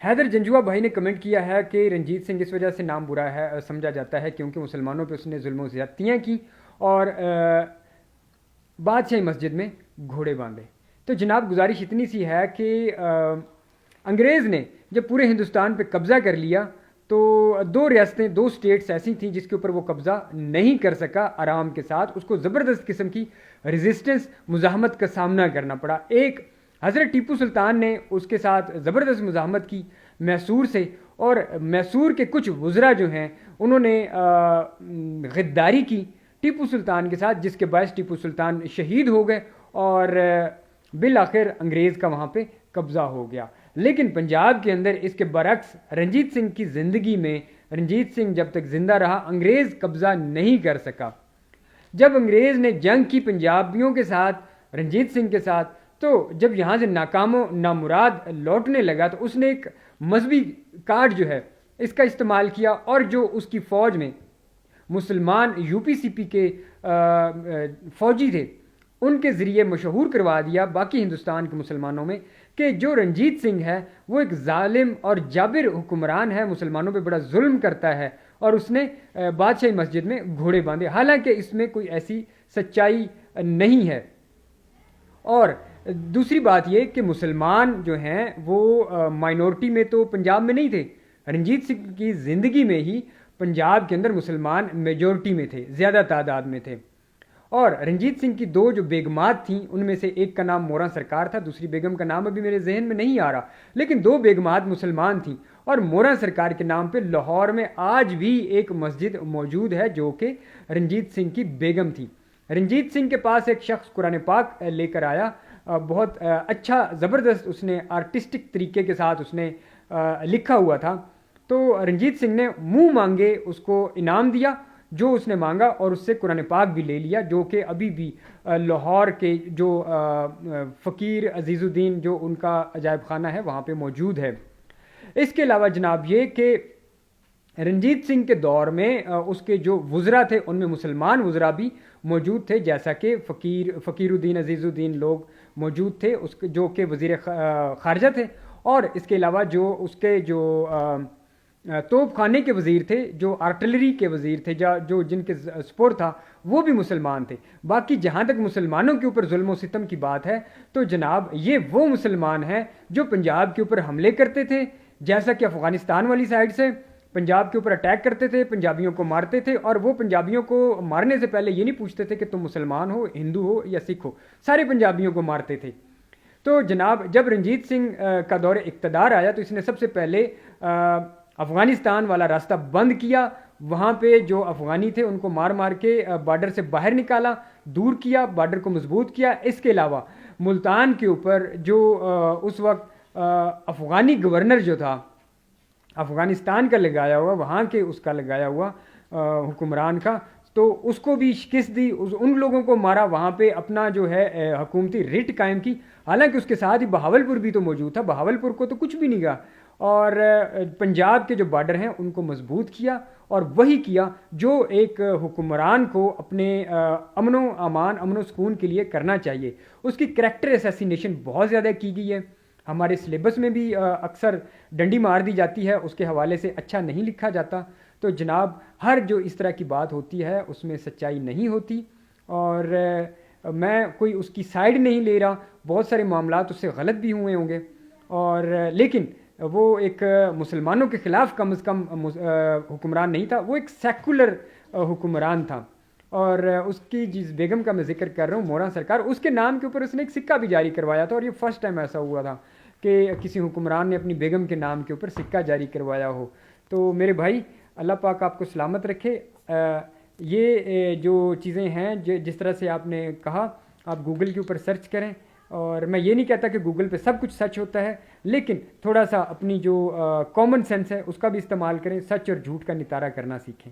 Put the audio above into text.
हैदर जंजुआ भाई ने कमेंट किया है कि रंजीत सिंह इस वजह से नाम बुरा है समझा जाता है क्योंकि मुसलमानों पे उसने जुल्म ज़्यादतियाँ की और बादशाही मस्जिद में घोड़े बांधे। तो जनाब गुजारिश इतनी सी है कि अंग्रेज़ ने जब पूरे हिंदुस्तान पे कब्ज़ा कर लिया तो दो रियासतें, दो स्टेट्स ऐसी थीं जिसके ऊपर वो कब्ज़ा नहीं कर सका आराम के साथ, उसको ज़बरदस्त किस्म की रेजिस्टेंस, मुज़ाहमत का सामना करना पड़ा। एक हज़रत टीपू सुल्तान ने उसके साथ ज़बरदस्त मुज़ाहमत की मैसूर से, और मैसूर के कुछ वज़रा जो हैं उन्होंने गद्दारी की टीपू सुल्तान के साथ, जिसके बायस टीपू सुल्तान शहीद हो गए और बिल आखिर अंग्रेज़ का वहाँ पे कब्ज़ा हो गया। लेकिन पंजाब के अंदर इसके बरक्स रंजीत सिंह की ज़िंदगी में, रंजीत सिंह जब तक ज़िंदा रहा अंग्रेज़ कब्ज़ा नहीं कर सका। जब अंग्रेज़ ने जंग की पंजाबियों के साथ, रंजीत सिंह के साथ, तो जब यहाँ से नाकामो नामुराद लौटने लगा तो उसने एक मजहबी कार्ड जो है इसका इस्तेमाल किया और जो उसकी फ़ौज में मुसलमान यूपीसीपी के फ़ौजी थे उनके ज़रिए मशहूर करवा दिया बाकी हिंदुस्तान के मुसलमानों में कि जो रंजीत सिंह है वो एक जालिम और जाबिर हुक्मरान है, मुसलमानों पे बड़ा जुल्म करता है और उसने बादशाही मस्जिद में घोड़े बांधे। हालांकि इसमें कोई ऐसी सच्चाई नहीं है। और दूसरी बात ये कि मुसलमान जो हैं वो माइनॉरिटी में तो पंजाब में नहीं थे। रंजीत सिंह की ज़िंदगी में ही पंजाब के अंदर मुसलमान मेजॉरिटी में थे, ज़्यादा तादाद में थे। और रंजीत सिंह की दो जो बेगमात थीं उनमें से एक का नाम मोरा सरकार था, दूसरी बेगम का नाम अभी मेरे जहन में नहीं आ रहा, लेकिन दो बेगमात मुसलमान थीं। और मोरा सरकार के नाम पे लाहौर में आज भी एक मस्जिद मौजूद है जो कि रंजीत सिंह की बेगम थी। रंजीत सिंह के पास एक शख्स कुरान पाक लेकर आया, बहुत अच्छा ज़बरदस्त उसने आर्टिस्टिक तरीके के साथ उसने लिखा हुआ था। तो रंजीत सिंह ने मुंह मांगे उसको इनाम दिया जो उसने मांगा और उससे कुरान पाक भी ले लिया, जो कि अभी भी लाहौर के जो फ़कीर अजीज़ुद्दीन जो उनका अजायब खाना है वहाँ पे मौजूद है। इसके अलावा जनाब ये कि रंजीत सिंह के दौर में उसके जो वज़रा थे उनमें मुसलमान वज़रा भी मौजूद थे, जैसा कि फ़कीरुद्दीन अजीज़ुद्दीन लोग मौजूद थे उसके जो कि वज़ीर ख़ारजा थे। और इसके अलावा जो उसके जो तोप खाने के वज़ीर थे, जो आर्टिलरी के वज़ीर थे, जो जिनके सपोर्ट था वो भी मुसलमान थे। बाकी जहाँ तक मुसलमानों के ऊपर जुल्म सितम की बात है तो जनाब ये वो मुसलमान हैं जो पंजाब के ऊपर हमले करते थे, जैसा कि अफ़गानिस्तान वाली साइड से पंजाब के ऊपर अटैक करते थे, पंजाबियों को मारते थे। और वो पंजाबियों को मारने से पहले ये नहीं पूछते थे कि तुम मुसलमान हो, हिंदू हो या सिख हो, सारे पंजाबियों को मारते थे। तो जनाब जब रंजीत सिंह का दौर इक़्तिदार आया तो इसने सबसे पहले अफ़गानिस्तान वाला रास्ता बंद किया, वहाँ पे जो अफ़गानी थे उनको मार मार के बॉर्डर से बाहर निकाला, दूर किया, बॉर्डर को मजबूत किया। इसके अलावा मुल्तान के ऊपर जो उस वक्त अफ़गानी गवर्नर जो था अफ़गानिस्तान का लगाया हुआ, वहाँ के उसका लगाया हुआ हुक्मरान का, तो उसको भी शिकस्त दी, उन लोगों को मारा, वहाँ पे अपना जो है हुकूमती रिट कायम की। हालांकि उसके साथ ही बहावलपुर भी तो मौजूद था, बहावलपुर को तो कुछ भी नहीं कहा। और पंजाब के जो बॉर्डर हैं उनको मजबूत किया और वही किया जो एक हुक्मरान को अपने अमनो अमान, अमनो सुकून के लिए करना चाहिए। उसकी करैक्टर असैसिनेशन बहुत ज़्यादा की गई है, हमारे सिलेबस में भी अक्सर डंडी मार दी जाती है, उसके हवाले से अच्छा नहीं लिखा जाता। तो जनाब हर जो इस तरह की बात होती है उसमें सच्चाई नहीं होती और मैं कोई उसकी साइड नहीं ले रहा, बहुत सारे मामलात उससे गलत भी हुए होंगे और लेकिन वो एक मुसलमानों के ख़िलाफ़ कम से कम हुक्मरान नहीं था, वो एक सेकुलर हुक्मरान था। और उसकी जिस बेगम का मैं जिक्र कर रहा हूँ मोरा सरकार, उसके नाम के ऊपर उसने एक सिक्का भी जारी करवाया था और ये फ़र्स्ट टाइम ऐसा हुआ था कि किसी हुक्मरान ने अपनी बेगम के नाम के ऊपर सिक्का जारी करवाया हो। तो मेरे भाई अल्लाह पाक आपको सलामत रखे। ये जो चीज़ें हैं जिस तरह से आपने कहा, आप गूगल के ऊपर सर्च करें, और मैं ये नहीं कहता कि गूगल पे सब कुछ सच होता है, लेकिन थोड़ा सा अपनी जो कॉमन सेंस है उसका भी इस्तेमाल करें, सच और झूठ का नितारा करना सीखें।